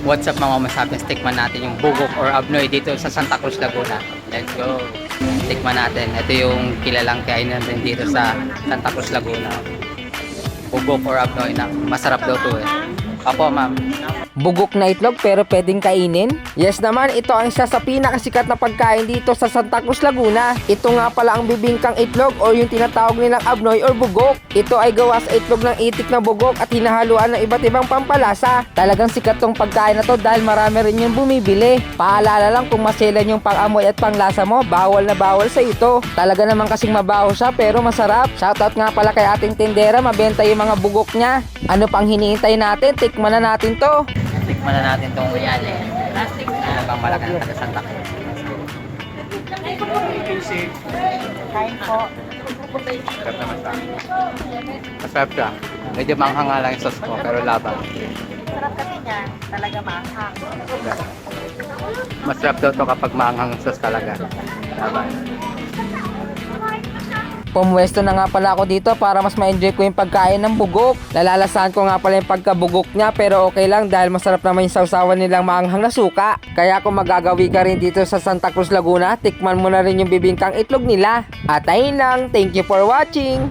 What's up mga masapins, tikman natin yung bugok or abnoy dito sa Santa Cruz, Laguna. Let's go! Tikman natin. Ito yung kilalang kainan din dito sa Santa Cruz, Laguna. Bugok or abnoy na masarap daw to eh. Apo ma'am. Bugok na itlog pero pwedeng kainin? Yes naman, ito ang isa sa pinakasikat na pagkain dito sa Santa Cruz, Laguna. Ito nga pala ang bibingkang itlog o yung tinatawag nilang abnoy or bugok. Ito ay gawa sa itlog ng itik na bugok at hinahaluan ng iba't ibang pampalasa. Talagang sikat tong pagkain na to dahil marami rin yung bumibili. Paalala lang, kung maselan yung pang-amoy at panglasa mo, bawal na bawal sa ito. Talaga naman kasing mabaho siya pero masarap. Shoutout nga pala kay ating tindera, mabenta yung mga bugok niya. Ano pang hinihintay natin? Tikman na natin to. Tikman na natin itong plastic na pang malaki ng taga Santa Cruz. Kain po. Masarap naman siya. Masarap siya. Medyo manghang nga lang yung sauce ko pero laban. Sarap kasi niya. Talaga maanghang. Masarap daw to kapag maanghang ang sauce talaga. Laban. Pumwesto na nga pala ako dito para mas ma-enjoy ko yung pagkain ng bugok. Nalalasahan ko nga pala yung pagkabugok niya pero okay lang dahil masarap naman yung sausawan nilang maanghang na suka. Kaya kung magagawi ka rin dito sa Santa Cruz, Laguna, tikman mo na rin yung bibingkang itlog nila. At ayun lang, thank you for watching!